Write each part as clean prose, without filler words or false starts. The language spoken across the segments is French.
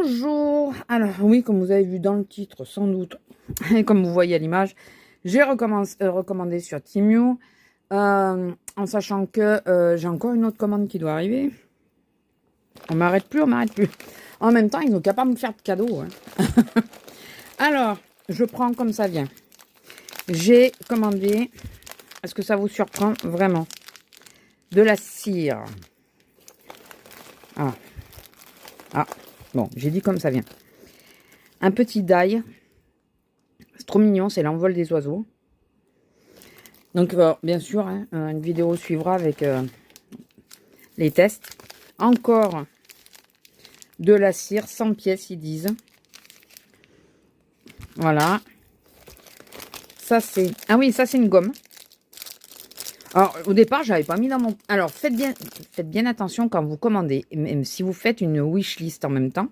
Bonjour. Alors oui, comme vous avez vu dans le titre, sans doute, et comme vous voyez à l'image, j'ai recommandé sur Temu, en sachant que j'ai encore une autre commande qui doit arriver. On m'arrête plus. En même temps, ils n'ont qu'à pas me faire de cadeaux. Hein. Alors, je prends comme ça vient. J'ai commandé, est-ce que ça vous surprend vraiment, de la cire. Ah, bon, j'ai dit comme ça vient. Un petit die. C'est trop mignon, c'est l'envol des oiseaux. Donc, bien sûr, hein, une vidéo suivra avec les tests. Encore de la cire, 100 pièces, ils disent. Voilà. Ça, c'est... Ah oui, ça, c'est une gomme. Alors, au départ, j'avais pas mis dans mon... Alors, faites bien attention quand vous commandez. Même si vous faites une wishlist en même temps.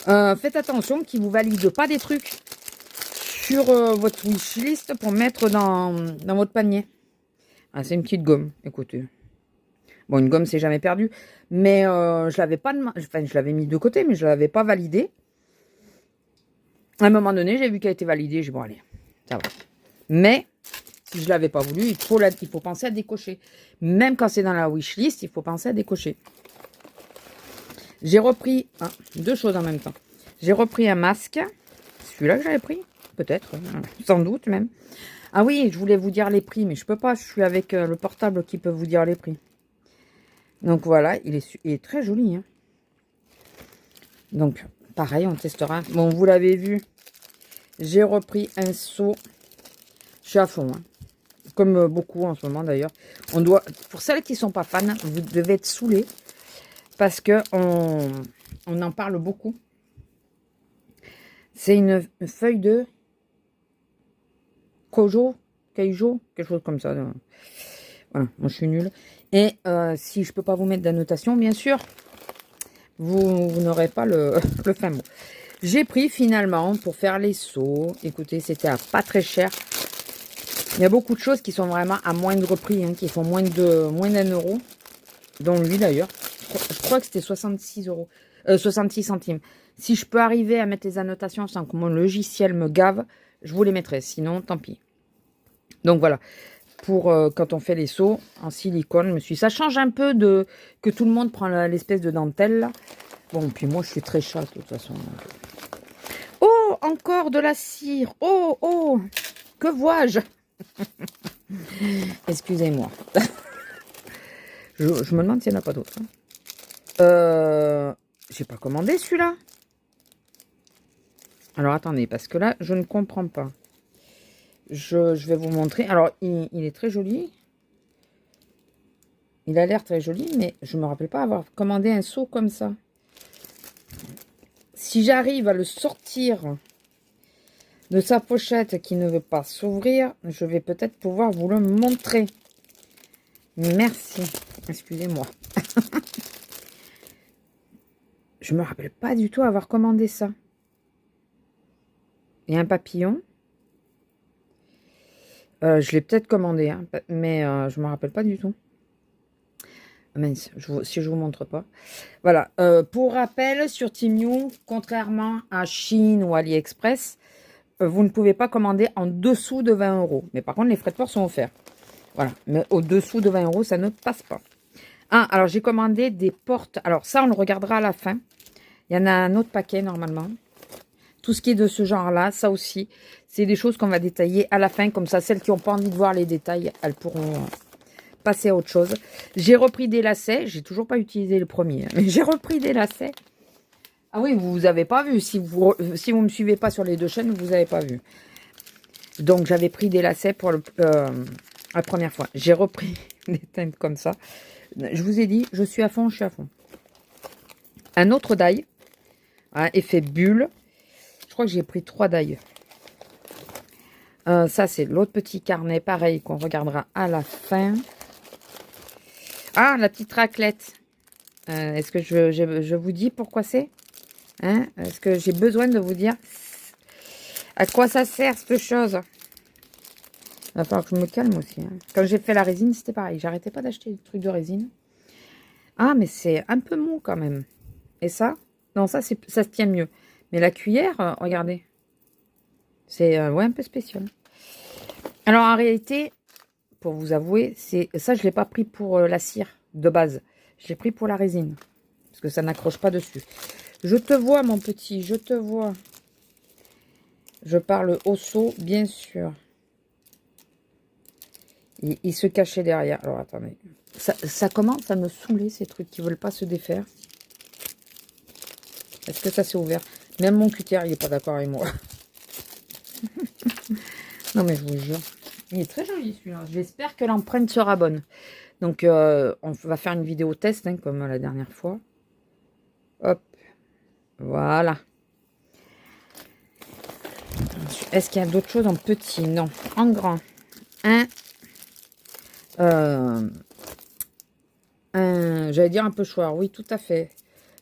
Faites attention qu'ils ne vous valident pas des trucs sur votre wishlist pour mettre dans votre panier. Ah, c'est une petite gomme, écoutez. Bon, une gomme, c'est jamais perdu. Mais je l'avais pas... Enfin, je l'avais mis de côté, mais je ne l'avais pas validée. À un moment donné, j'ai vu qu'elle était validée. J'ai dit, bon, allez, ça va. Mais... si je ne l'avais pas voulu, il faut penser à décocher. Même quand c'est dans la wishlist, il faut penser à décocher. J'ai repris deux choses en même temps. J'ai repris un masque. Celui-là que j'avais pris. Peut-être. Sans doute même. Ah oui, je voulais vous dire les prix, mais je peux pas. Je suis avec le portable qui peut vous dire les prix. Donc voilà, il est très joli. Hein. Donc, pareil, on testera. Bon, vous l'avez vu. J'ai repris un seau. Je suis à fond. Hein. Comme beaucoup en ce moment d'ailleurs. Pour celles qui ne sont pas fans, vous devez être saoulés. Parce que on en parle beaucoup. C'est une feuille de Kaijo, quelque chose comme ça. Voilà, moi je suis nulle. Et si je ne peux pas vous mettre d'annotation, bien sûr, vous n'aurez pas le fin mot. J'ai pris finalement pour faire les seaux. Écoutez, c'était à pas très cher. Il y a beaucoup de choses qui sont vraiment à moindre prix, hein, qui font moins d'un euro. Dont lui d'ailleurs. Je crois que c'était 66 euros. 66 centimes. Si je peux arriver à mettre les annotations sans que mon logiciel me gave, je vous les mettrai. Sinon, tant pis. Donc voilà. Pour quand on fait les seaux en silicone, je me suis dit, ça change un peu de que tout le monde prend l'espèce de dentelle là. Bon, puis moi je suis très chatte de toute façon. Oh, encore de la cire. Oh, que vois-je? Excusez-moi. Je me demande s'il n'y en a pas d'autres. Hein. J'ai pas commandé celui-là. Alors attendez, parce que là, je ne comprends pas. Je vais vous montrer. Alors, il est très joli. Il a l'air très joli, mais je ne me rappelle pas avoir commandé un seau comme ça. Si j'arrive à le sortir de sa pochette qui ne veut pas s'ouvrir, je vais peut-être pouvoir vous le montrer. Merci. Excusez-moi. Je me rappelle pas du tout avoir commandé ça. Il y a un papillon. Je l'ai peut-être commandé, hein, mais je me rappelle pas du tout. Mince, si je vous montre pas. Voilà. Pour rappel, sur Temu, contrairement à Chine ou AliExpress, vous ne pouvez pas commander en dessous de 20 euros. Mais par contre, les frais de port sont offerts. Voilà. Mais au-dessous de 20 euros, ça ne passe pas. Ah, alors j'ai commandé des portes. Alors ça, on le regardera à la fin. Il y en a un autre paquet normalement. Tout ce qui est de ce genre-là, ça aussi, c'est des choses qu'on va détailler à la fin. Comme ça, celles qui n'ont pas envie de voir les détails, elles pourront passer à autre chose. J'ai repris des lacets. J'ai toujours pas utilisé le premier, hein, mais j'ai repris des lacets. Ah oui, vous n'avez pas vu. Si vous me suivez pas sur les deux chaînes, vous n'avez pas vu. Donc, j'avais pris des lacets pour la première fois. J'ai repris des teintes comme ça. Je vous ai dit, je suis à fond, je suis à fond. Un autre die. Hein, effet bulle. Je crois que j'ai pris 3 die. Ça, c'est l'autre petit carnet, pareil, qu'on regardera à la fin. Ah, la petite raclette. Est-ce que je vous dis pourquoi c'est? Hein? Est-ce que j'ai besoin de vous dire à quoi ça sert, cette chose? Il va falloir que je me calme aussi. Hein. Quand j'ai fait la résine, c'était pareil. J'arrêtais pas d'acheter des trucs de résine. Ah, mais c'est un peu mou quand même. Et ça, Non, ça se tient mieux. Mais la cuillère, regardez. C'est ouais, un peu spécial. Alors, en réalité, pour vous avouer, ça, je ne l'ai pas pris pour la cire de base. Je l'ai pris pour la résine. Parce que ça n'accroche pas dessus. Je te vois, mon petit, je te vois. Je parle au seau, bien sûr. Il se cachait derrière. Alors, attendez. Ça commence à me saouler, ces trucs qui ne veulent pas se défaire. Est-ce que ça s'est ouvert? Même mon cutter, il n'est pas d'accord avec moi. Non, mais je vous jure. Il est très joli, celui-là. J'espère que l'empreinte sera bonne. Donc, on va faire une vidéo test, hein, comme la dernière fois. Hop. Voilà. Est-ce qu'il y a d'autres choses en petit? Non. En grand. J'allais dire un peu choix. Oui, tout à fait.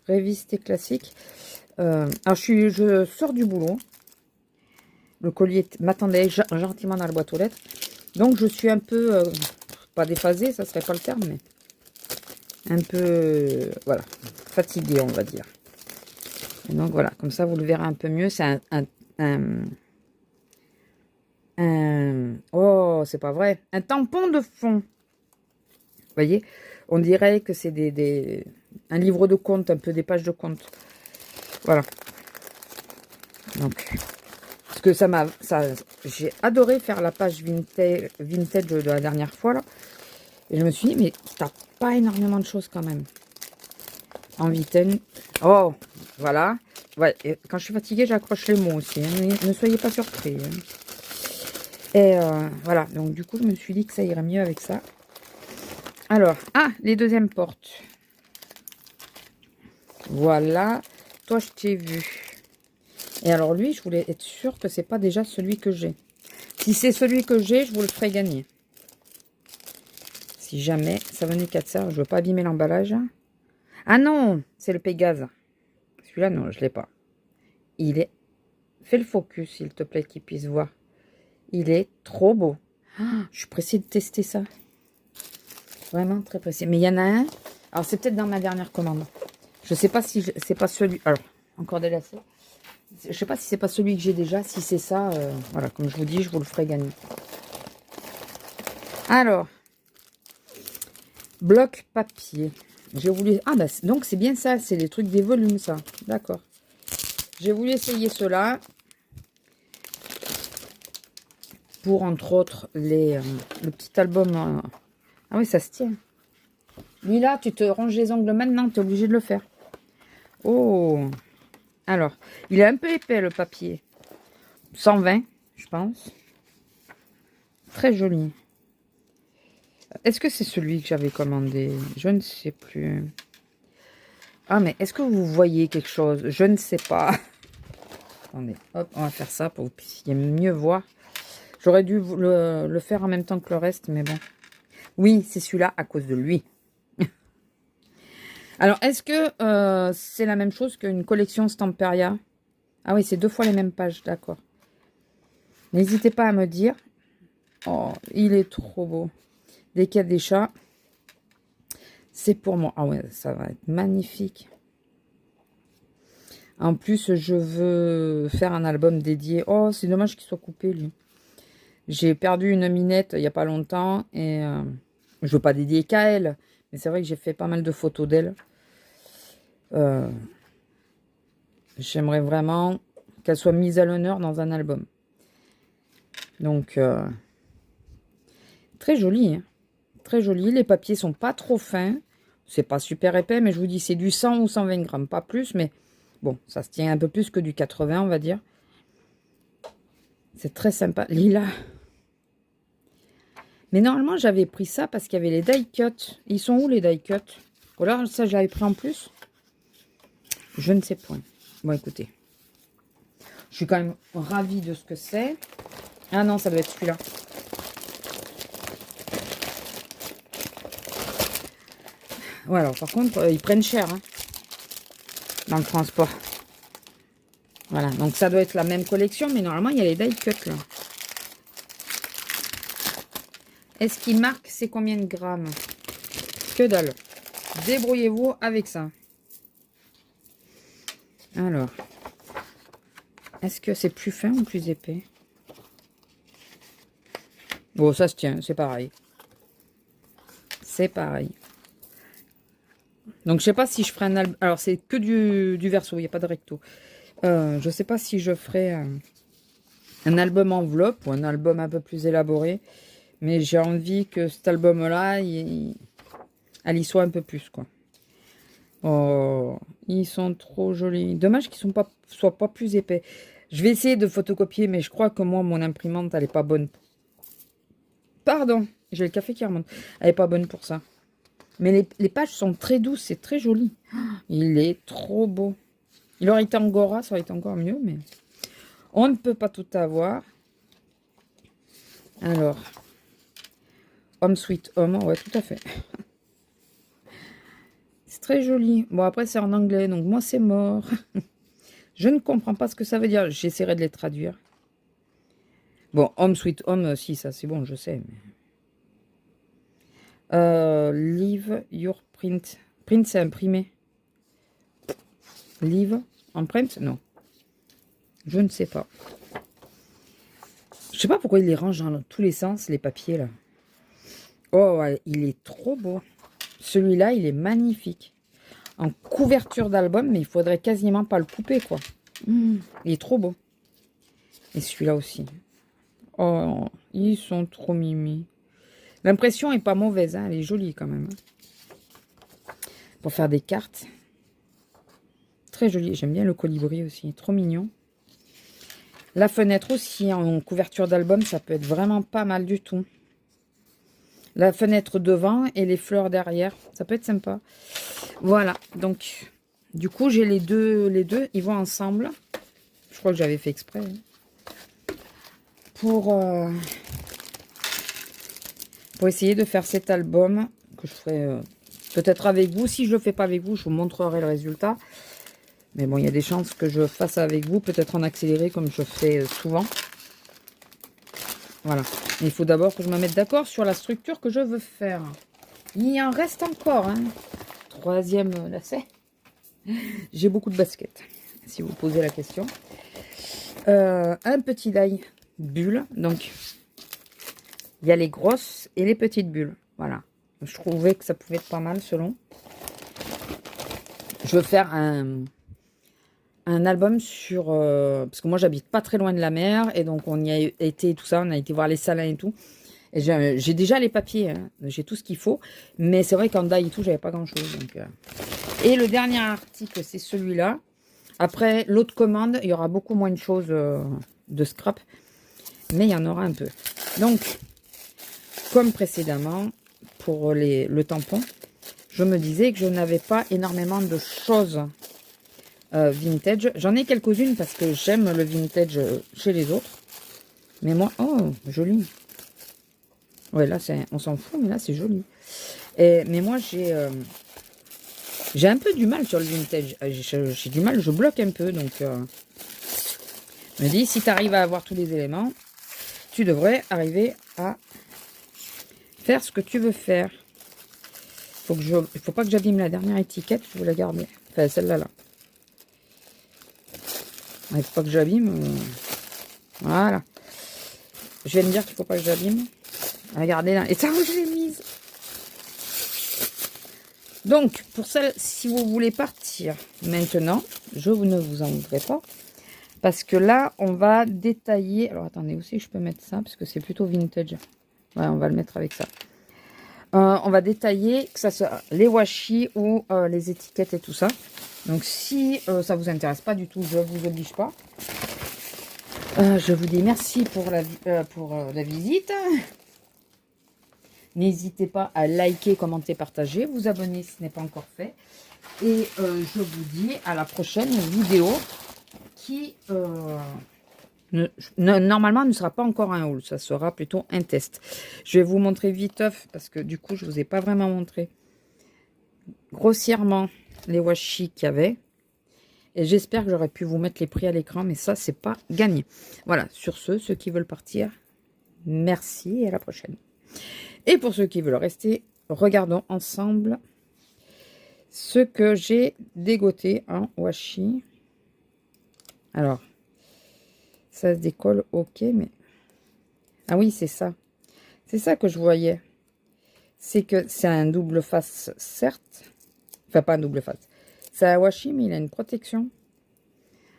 Révisté classique. Alors, je sors du boulot. Le collier m'attendait gentiment dans la boîte aux lettres. Donc, je suis un peu, pas déphasée, ça serait pas le terme, mais un peu, voilà, fatiguée, on va dire. Et donc, voilà, comme ça, vous le verrez un peu mieux. C'est oh, c'est pas vrai. Un tampon de fond. Vous voyez, on dirait que c'est un livre de compte, un peu des pages de compte. Voilà. Donc, parce que j'ai adoré faire la page vintage de la dernière fois, là. Et je me suis dit, mais t'as pas énormément de choses quand même. En vintage. Oh, voilà. Ouais, et quand je suis fatiguée, j'accroche les mots aussi. Hein, ne soyez pas surpris. Hein. Et voilà, donc du coup, je me suis dit que ça irait mieux avec ça. Alors, les deuxièmes portes. Voilà. Toi, je t'ai vu. Et alors, lui, je voulais être sûre que c'est pas déjà celui que j'ai. Si c'est celui que j'ai, je vous le ferai gagner. Si jamais ça venait qu'à ça, je veux pas abîmer l'emballage. Ah non, c'est le Pégase. Celui-là, non, je l'ai pas. Il est... Fais le focus, s'il te plaît, qu'il puisse voir. Il est trop beau. Je suis pressée de tester ça. Vraiment très pressée. Mais il y en a un. Alors, c'est peut-être dans ma dernière commande. Je sais pas si c'est pas celui... Alors, encore des lacets. Je sais pas si c'est pas celui que j'ai déjà. Si c'est ça, voilà, comme je vous dis, je vous le ferai gagner. Alors, bloc papier. J'ai voulu... Ah, bah, donc c'est bien ça. C'est les trucs des volumes, ça. D'accord. J'ai voulu essayer cela. Pour, entre autres, le petit album... Ah oui, ça se tient. Lui, là, tu te ranges les ongles maintenant. Tu es obligé de le faire. Oh. Alors, il est un peu épais, le papier. 120, je pense. Très joli. Est-ce que c'est celui que j'avais commandé? Je ne sais plus. Ah, mais est-ce que vous voyez quelque chose? Je ne sais pas. Attendez, hop, on va faire ça pour que vous puissiez mieux voir. J'aurais dû le faire en même temps que le reste, mais bon. Oui, c'est celui-là à cause de lui. Alors, est-ce que c'est la même chose qu'une collection Stamperia? Ah oui, c'est 2 fois les mêmes pages, d'accord. N'hésitez pas à me dire. Oh, il est trop beau. Dès qu'il y a des chats, c'est pour moi. Ah ouais, ça va être magnifique. En plus, je veux faire un album dédié. Oh, c'est dommage qu'il soit coupé, lui. J'ai perdu une minette il n'y a pas longtemps. Et je veux pas dédier qu'à elle. Mais c'est vrai que j'ai fait pas mal de photos d'elle. J'aimerais vraiment qu'elle soit mise à l'honneur dans un album. Donc, très joli. Hein. Très joli. Les papiers sont pas trop fins. C'est pas super épais, mais je vous dis, c'est du 100 ou 120 grammes. Pas plus, mais bon, ça se tient un peu plus que du 80, on va dire. C'est très sympa. Lila. Mais normalement, j'avais pris ça parce qu'il y avait les die cuts. Ils sont où, les die cuts? Ou alors, ça, je l'avais pris en plus? Je ne sais point. Bon, écoutez. Je suis quand même ravie de ce que c'est. Ah non, ça doit être celui-là. Ouais, alors par contre, ils prennent cher hein, dans le transport. Voilà, donc ça doit être la même collection, mais normalement, il y a les die cuts là. Est-ce qu'il marque c'est combien de grammes? Que dalle. Débrouillez-vous avec ça. Alors, est-ce que c'est plus fin ou plus épais? Bon, ça se tient, c'est pareil. C'est pareil. Donc, je sais pas si je ferai un album. Alors, c'est que du verso, il n'y a pas de recto. Je sais pas si je ferai un album enveloppe ou un album un peu plus élaboré. Mais j'ai envie que cet album-là, elle y soit un peu plus, quoi. Oh, ils sont trop jolis. Dommage qu'ils soient pas plus épais. Je vais essayer de photocopier, mais je crois que moi, mon imprimante, elle est pas bonne. Pardon, j'ai le café qui remonte. Elle est pas bonne pour ça. Mais les pages sont très douces, c'est très joli. Il est trop beau. Il aurait été angora, ça aurait été encore mieux, mais on ne peut pas tout avoir. Alors, Home Sweet Home, ouais, tout à fait. C'est très joli. Bon, après, c'est en anglais, donc moi, c'est mort. Je ne comprends pas ce que ça veut dire. J'essaierai de les traduire. Bon, Home Sweet Home, si, ça, c'est bon, je sais. Mais... leave your print. Print, c'est imprimé. Leave, empreinte? Non. Je ne sais pas. Je sais pas pourquoi il les range dans tous les sens, les papiers, là. Oh, ouais, il est trop beau. Celui-là, il est magnifique. En couverture d'album, mais il faudrait quasiment pas le couper, quoi. Il est trop beau. Et celui-là aussi. Oh, ils sont trop mimi. L'impression est pas mauvaise, hein, elle est jolie quand même. Pour faire des cartes. Très joli. J'aime bien le colibri aussi. Trop mignon. La fenêtre aussi, en couverture d'album, ça peut être vraiment pas mal du tout. La fenêtre devant et les fleurs derrière, ça peut être sympa. Voilà, donc, du coup, j'ai les deux, ils vont ensemble. Je crois que j'avais fait exprès. Hein, pour essayer de faire cet album, que je ferai peut-être avec vous. Si je ne le fais pas avec vous, je vous montrerai le résultat. Mais bon, il y a des chances que je fasse avec vous, peut-être en accéléré comme je fais souvent. Voilà. Mais il faut d'abord que je me mette d'accord sur la structure que je veux faire. Il en reste encore, hein. 3e lacet. J'ai beaucoup de baskets, si vous posez la question. Un petit die bulle. Donc, il y a les grosses et les petites bulles. Voilà. Je trouvais que ça pouvait être pas mal selon. Je veux faire un album sur... parce que moi, j'habite pas très loin de la mer. Et donc, on y a été, tout ça. On a été voir les salins et tout. Et j'ai déjà les papiers. Hein, j'ai tout ce qu'il faut. Mais c'est vrai qu'en die et tout, j'avais pas grand-chose. Donc, Et le dernier article, c'est celui-là. Après, l'autre commande, il y aura beaucoup moins de choses de scrap. Mais il y en aura un peu. Donc, comme précédemment, pour le tampon, je me disais que je n'avais pas énormément de choses vintage. J'en ai quelques-unes parce que j'aime le vintage chez les autres. Mais moi, oh, joli. Ouais, là, on s'en fout, mais là, c'est joli. Mais moi, j'ai un peu du mal sur le vintage. J'ai du mal, je bloque un peu. Donc, je me dis, si tu arrives à avoir tous les éléments, tu devrais arriver à faire ce que tu veux faire. Il ne faut pas que j'abîme la dernière étiquette, je veux la garder. Enfin, celle-là, là. Il ne faut pas que j'abîme. Voilà. Je viens de dire qu'il ne faut pas que j'abîme. Regardez là. Et ça, où je l'ai mise. Donc, pour celle, si vous voulez partir maintenant, je ne vous en voudrais pas. Parce que là, on va détailler. Alors, attendez, aussi, je peux mettre ça, parce que c'est plutôt vintage. Ouais, on va le mettre avec ça. On va détailler, que ça soit les washi ou les étiquettes et tout ça. Donc, si ça vous intéresse pas du tout, je vous oblige pas. Je vous dis merci pour la visite. N'hésitez pas à liker, commenter, partager, vous abonner si ce n'est pas encore fait. Et je vous dis à la prochaine vidéo qui normalement ne sera pas encore un haul, ça sera plutôt un test. Je vais vous montrer viteuf parce que du coup je vous ai pas vraiment montré grossièrement les washi qu'il y avait. Et j'espère que j'aurais pu vous mettre les prix à l'écran, mais ça c'est pas gagné. Voilà, sur ceux qui veulent partir, merci et à la prochaine. Et pour ceux qui veulent rester, regardons ensemble ce que j'ai dégoté en washi. Alors, ça se décolle, ok, mais... Ah oui, c'est ça. C'est ça que je voyais. C'est que c'est un double face, certes. Enfin, pas un double face. C'est un washi, mais il a une protection.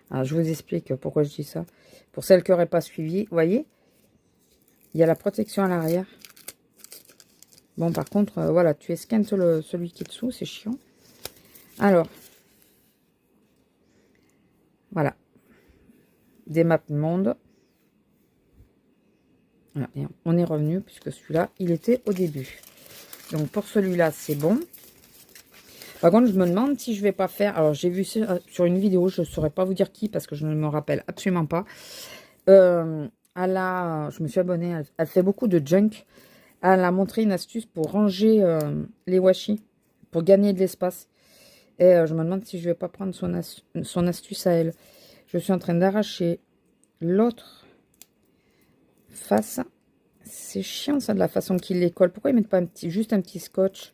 Alors, je vous explique pourquoi je dis ça. Pour celles qui n'auraient pas suivi, vous voyez, il y a la protection à l'arrière. Bon, par contre, voilà, tu escannes celui qui est dessous, c'est chiant. Alors, voilà. Des maps monde. Voilà, et on est revenu, puisque celui-là, il était au début. Donc, pour celui-là, c'est bon. Par contre, je me demande si je vais pas faire... Alors, j'ai vu sur une vidéo, je ne saurais pas vous dire qui, parce que je ne me rappelle absolument pas. Je me suis abonnée, elle fait beaucoup de junk. Elle a montré une astuce pour ranger les washi, pour gagner de l'espace. Et je me demande si je vais pas prendre son astuce à elle. Je suis en train d'arracher l'autre face. C'est chiant ça de la façon qu'il les colle. Pourquoi ils mettent pas juste un petit scotch?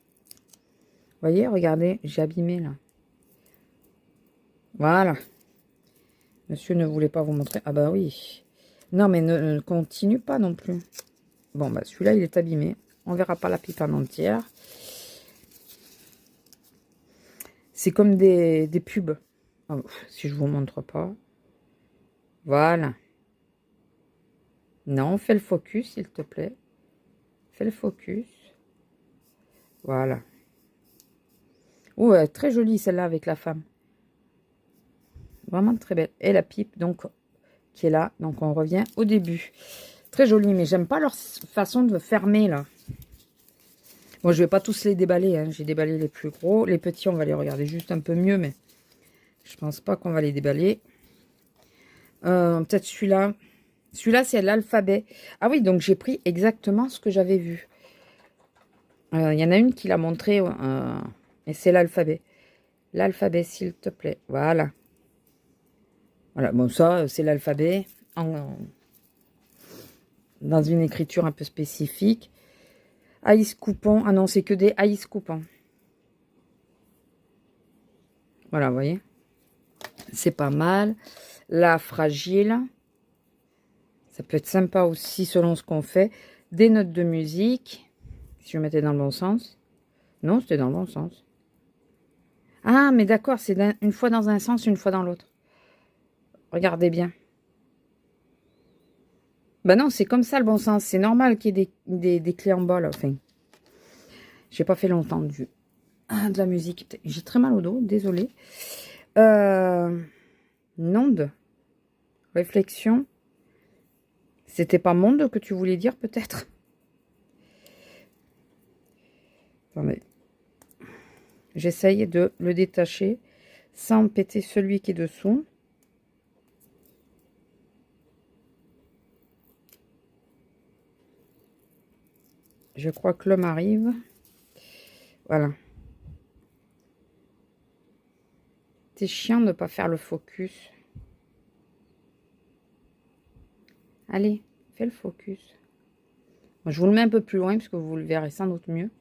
Vous voyez, regardez, j'ai abîmé là. Voilà. Monsieur ne voulait pas vous montrer. Ah bah oui. Non mais ne continue pas non plus. Bon bah celui-là il est abîmé. On verra pas la pipe en entière. C'est comme des pubs. Oh, si je vous montre pas. Voilà. Non, fais le focus, s'il te plaît. Fais le focus. Voilà. Ouais, très jolie celle-là avec la femme. Vraiment très belle. Et la pipe, donc, qui est là. Donc, on revient au début. Très jolie, mais j'aime pas leur façon de fermer, là. Bon, je vais pas tous les déballer. Hein. J'ai déballé les plus gros. Les petits, on va les regarder juste un peu mieux, mais je pense pas qu'on va les déballer. Peut-être celui-là. Celui-là, c'est l'alphabet. Ah oui, donc j'ai pris exactement ce que j'avais vu. Il y en a une qui l'a montré, et c'est l'alphabet. L'alphabet, s'il te plaît. Voilà. Voilà, bon, ça, c'est l'alphabet dans une écriture un peu spécifique. Aïs coupon. Ah non, c'est que des aïs coupons. Voilà, vous voyez. C'est pas mal. La fragile. Ça peut être sympa aussi selon ce qu'on fait. Des notes de musique. Si je mettais dans le bon sens. Non, c'était dans le bon sens. Ah, mais d'accord, c'est une fois dans un sens, une fois dans l'autre. Regardez bien. Bah non, c'est comme ça le bon sens. C'est normal qu'il y ait des clés en bas, là. Enfin, j'ai pas fait longtemps de la musique. J'ai très mal au dos, désolé. Monde. Réflexion. C'était pas monde que tu voulais dire, peut-être? Attendez. J'essaye de le détacher sans péter celui qui est dessous. Je crois que l'homme arrive. Voilà. C'est chiant de ne pas faire le focus. Allez, fais le focus. Moi, je vous le mets un peu plus loin parce que vous le verrez sans doute mieux.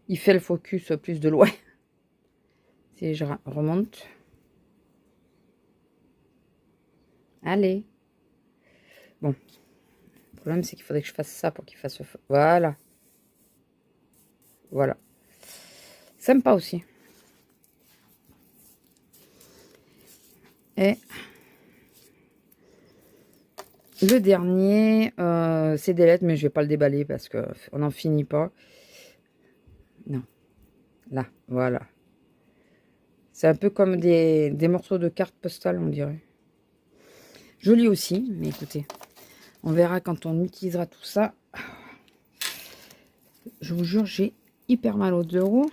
Il fait le focus plus de loin. Si je remonte. Allez. Bon. Le problème, c'est qu'il faudrait que je fasse ça pour qu'il fasse... Voilà. Voilà. Sympa aussi. Et le dernier, c'est des lettres, mais je vais pas le déballer parce qu'on n'en finit pas. Non. Là, voilà. C'est un peu comme des morceaux de cartes postales, on dirait. Joli aussi, mais écoutez, on verra quand on utilisera tout ça. Je vous jure, j'ai hyper mal au dos.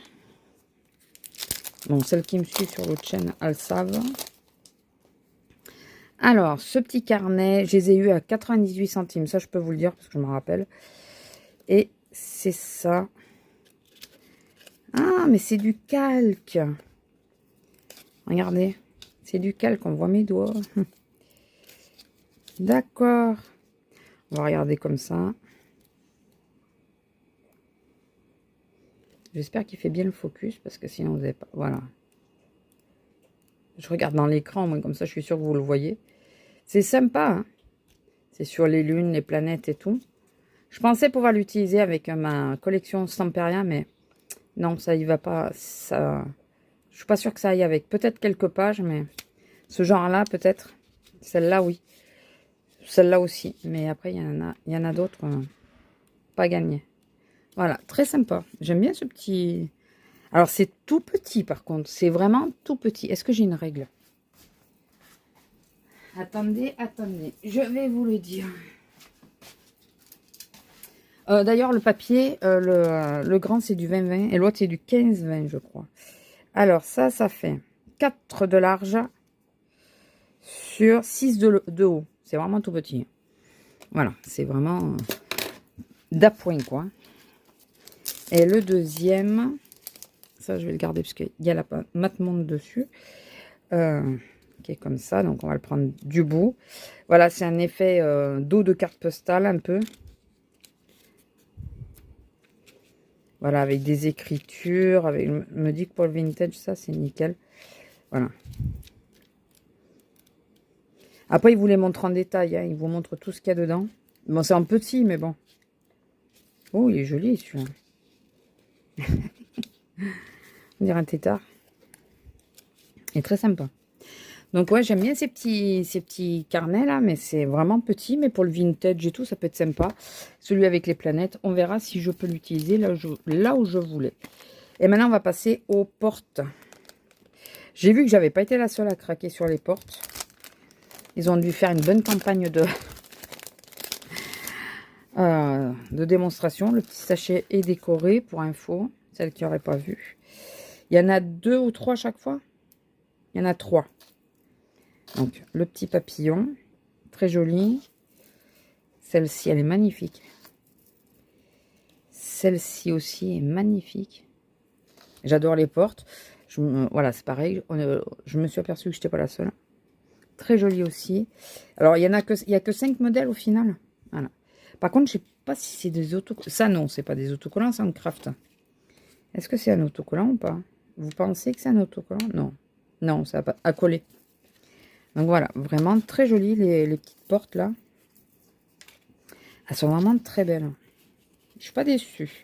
Bon, celles qui me suivent sur l'autre chaîne, elles savent. Alors, ce petit carnet, je les ai eu à 98 centimes. Ça, je peux vous le dire parce que je me rappelle. Et c'est ça. Ah, mais c'est du calque. Regardez. C'est du calque, on voit mes doigts. D'accord. On va regarder comme ça. J'espère qu'il fait bien le focus parce que sinon vous n'avez pas... Voilà. Je regarde dans l'écran, moi, comme ça je suis sûre que vous le voyez. C'est sympa, hein. C'est sur les lunes, les planètes et tout. Je pensais pouvoir l'utiliser avec ma collection Stamperia, mais non, ça y va pas. Ça, je suis pas sûre que ça aille avec. Peut-être quelques pages, mais ce genre-là, peut-être. Celle-là, oui. Celle-là aussi. Mais après, il y en a d'autres. Pas gagné. Voilà, très sympa. J'aime bien ce petit... Alors, c'est tout petit, par contre. C'est vraiment tout petit. Est-ce que j'ai une règle? Attendez, attendez. Je vais vous le dire. D'ailleurs, le papier, le grand, c'est du 20-20. Et l'autre, c'est du 15-20, je crois. Alors, ça fait 4 de large sur 6 de haut. C'est vraiment tout petit. Voilà, c'est vraiment d'appoint, quoi. Et le deuxième, ça, je vais le garder parce qu'il y a la mate monde dessus. Qui est comme ça, donc on va le prendre du bout. Voilà, c'est un effet dos de carte postale, un peu. Voilà, avec des écritures, avec, me dit que pour le vintage, ça, c'est nickel. Voilà. Après, il vous les montre en détail, hein, il vous montre tout ce qu'il y a dedans. Bon, c'est un petit, mais bon. Oh, il est joli, celui-là. On dirait un tétard. Il est très sympa. Donc, ouais, j'aime bien ces petits carnets, là, mais c'est vraiment petit. Mais pour le vintage et tout, ça peut être sympa. Celui avec les planètes, on verra si je peux l'utiliser là où je voulais. Et maintenant, on va passer aux portes. J'ai vu que j'avais pas été la seule à craquer sur les portes. Ils ont dû faire une bonne campagne de démonstration. Le petit sachet est décoré, pour info, celle qui n'aurait pas vu. Il y en a 2 ou 3 chaque fois. Il y en a 3. Donc, le petit papillon, très joli. Celle-ci, elle est magnifique. Celle-ci aussi est magnifique. J'adore les portes. Voilà, c'est pareil. Je me suis aperçue que je n'étais pas la seule. Très jolie aussi. Alors, il y a que 5 modèles au final. Voilà. Par contre, je ne sais pas si c'est des autocollants. Ça, non, c'est pas des autocollants, c'est un craft. Est-ce que c'est un autocollant ou pas? Vous pensez que c'est un autocollant? Non. Non, ça n'a pas à coller. Donc voilà, vraiment très jolies les petites portes là. Elles sont vraiment très belles. Je suis pas déçue.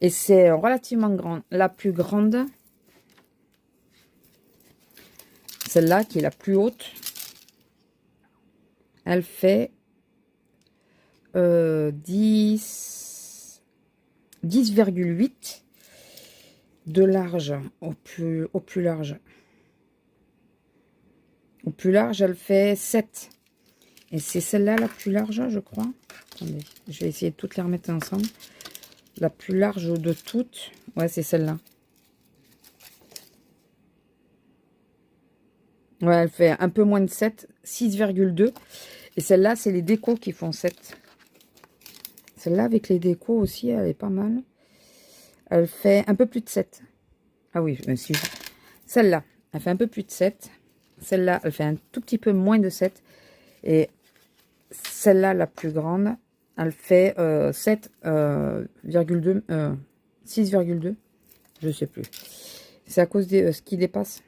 Et c'est relativement grand. La plus grande, celle-là qui est la plus haute, elle fait 10,8 de large au plus large. Au plus large, elle fait 7. Et c'est celle-là la plus large, je crois. Attendez, je vais essayer de toutes les remettre ensemble. La plus large de toutes, ouais, c'est celle-là. Ouais, elle fait un peu moins de 7, 6,2. Et celle-là, c'est les décos qui font 7. Celle-là, avec les décos aussi, elle est pas mal. Elle fait un peu plus de 7. Ah oui, si. Celle-là, elle fait un peu plus de 7. Celle-là, elle fait un tout petit peu moins de 7. Et celle-là, la plus grande, elle fait 7,2, 6,2. Je sais plus. C'est à cause de ce qui dépasse.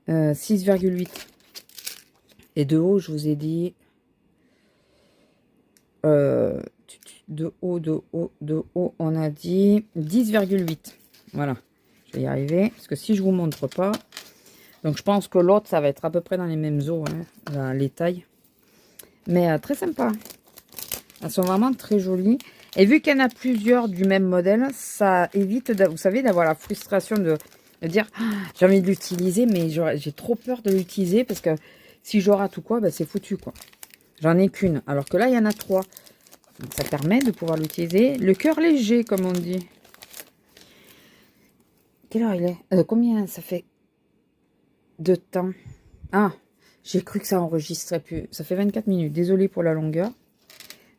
6,8. Et de haut, je vous ai dit... de haut, on a dit 10,8. Voilà. Je vais y arriver. Parce que si je vous montre pas... Donc, je pense que l'autre, ça va être à peu près dans les mêmes eaux, hein, les tailles. Mais très sympa. Elles sont vraiment très jolies. Et vu qu'il y en a plusieurs du même modèle, ça évite, vous savez, d'avoir la frustration de dire ah, j'ai envie de l'utiliser, mais j'ai trop peur de l'utiliser parce que si je rate ou quoi, ben, c'est foutu, quoi. J'en ai qu'une. Alors que là, il y en a 3. Donc, ça permet de pouvoir l'utiliser. Le cœur léger, comme on dit. Quelle heure il est? Combien ça fait de temps? Ah, j'ai cru que ça enregistrait plus. Ça fait 24 minutes. Désolée pour la longueur.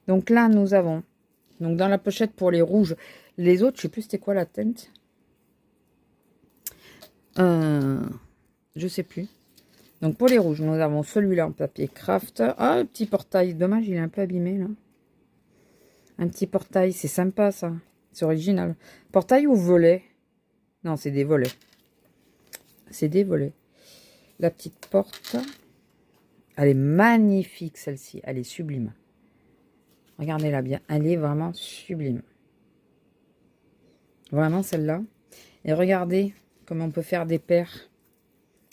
Donc là, nous avons... Donc dans la pochette pour les rouges. Les autres, je sais plus c'était quoi la teinte. Je sais plus. Donc pour les rouges, nous avons celui-là en papier craft. Ah, le petit portail. Dommage, il est un peu abîmé là. Un petit portail, c'est sympa ça. C'est original. Portail ou volet? Non, c'est des volets. C'est des volets. La petite porte. Elle est magnifique, celle-ci. Elle est sublime. Regardez-la bien. Elle est vraiment sublime. Vraiment, celle-là. Et regardez comment on peut faire des paires.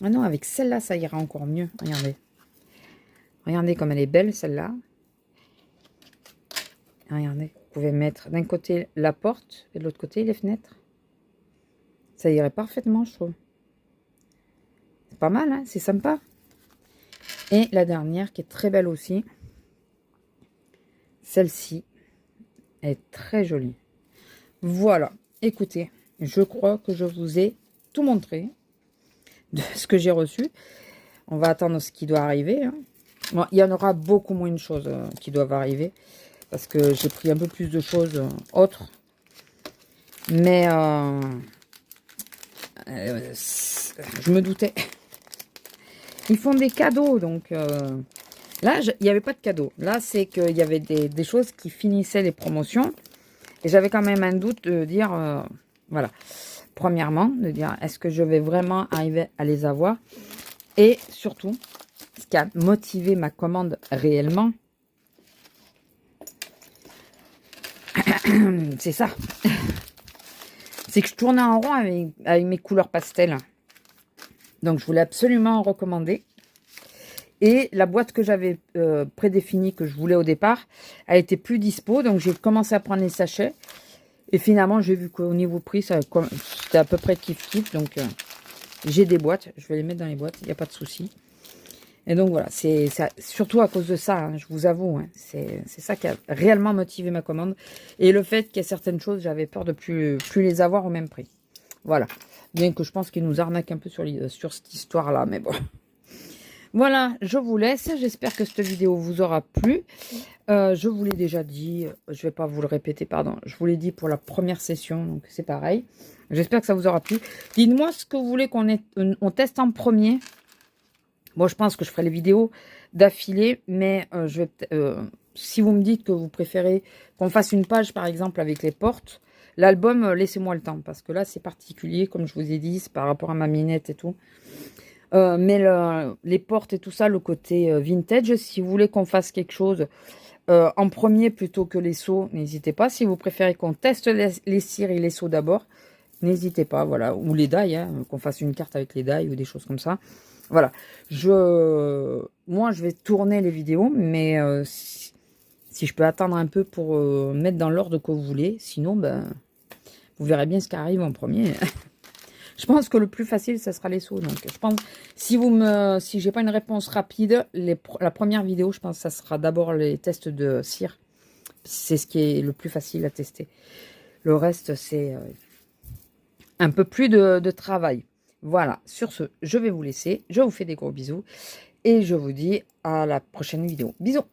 Ah non, avec celle-là, ça ira encore mieux. Regardez. Regardez comme elle est belle, celle-là. Regardez. Vous pouvez mettre d'un côté la porte et de l'autre côté les fenêtres. Ça irait parfaitement, je trouve. C'est pas mal, hein? C'est sympa. Et la dernière qui est très belle aussi. Celle-ci est très jolie. Voilà. Écoutez, je crois que je vous ai tout montré de ce que j'ai reçu. On va attendre ce qui doit arriver. Hein. Bon, il y en aura beaucoup moins de choses qui doivent arriver. Parce que j'ai pris un peu plus de choses autres. Mais je me doutais. Ils font des cadeaux, donc là, il n'y avait pas de cadeaux. Là, c'est qu'il y avait des choses qui finissaient les promotions. Et j'avais quand même un doute de dire, voilà, premièrement, de dire, est-ce que je vais vraiment arriver à les avoir? Et surtout, ce qui a motivé ma commande réellement, c'est ça. C'est que je tournais en rond avec mes couleurs pastel. Donc, je voulais absolument en recommander. Et la boîte que j'avais prédéfinie, que je voulais au départ, elle était plus dispo. Donc, j'ai commencé à prendre les sachets. Et finalement, j'ai vu qu'au niveau prix, c'était à peu près kiff-kiff. Donc, j'ai des boîtes. Je vais les mettre dans les boîtes. Il n'y a pas de souci. Et donc, voilà. C'est surtout à cause de ça, hein, je vous avoue. Hein, c'est ça qui a réellement motivé ma commande. Et le fait qu'il y a certaines choses, j'avais peur de plus les avoir au même prix. Voilà. Bien que je pense qu'ils nous arnaquent un peu sur cette histoire-là. Mais bon. Voilà, je vous laisse. J'espère que cette vidéo vous aura plu. Je vous l'ai déjà dit, je ne vais pas vous le répéter, pardon. Je vous l'ai dit pour la première session, donc c'est pareil. J'espère que ça vous aura plu. Dites-moi ce que vous voulez on teste en premier. Bon, je pense que je ferai les vidéos d'affilée, mais si vous me dites que vous préférez qu'on fasse une page, par exemple, avec les portes, l'album, laissez-moi le temps, parce que là, c'est particulier, comme je vous ai dit, c'est par rapport à ma minette et tout. Mais les portes et tout ça, le côté vintage, si vous voulez qu'on fasse quelque chose en premier plutôt que les seaux, n'hésitez pas. Si vous préférez qu'on teste les cires et les seaux d'abord, n'hésitez pas, voilà. Ou les die, hein, qu'on fasse une carte avec les die ou des choses comme ça. Voilà. Moi, je vais tourner les vidéos, mais si je peux attendre un peu pour mettre dans l'ordre que vous voulez, sinon, ben, vous verrez bien ce qui arrive en premier. Je pense que le plus facile, ça sera les seaux. Donc, je pense, si j'ai pas une réponse rapide, la première vidéo, je pense que ça sera d'abord les tests de cire. C'est ce qui est le plus facile à tester. Le reste, c'est un peu plus de travail. Voilà, sur ce, je vais vous laisser. Je vous fais des gros bisous. Et je vous dis à la prochaine vidéo. Bisous!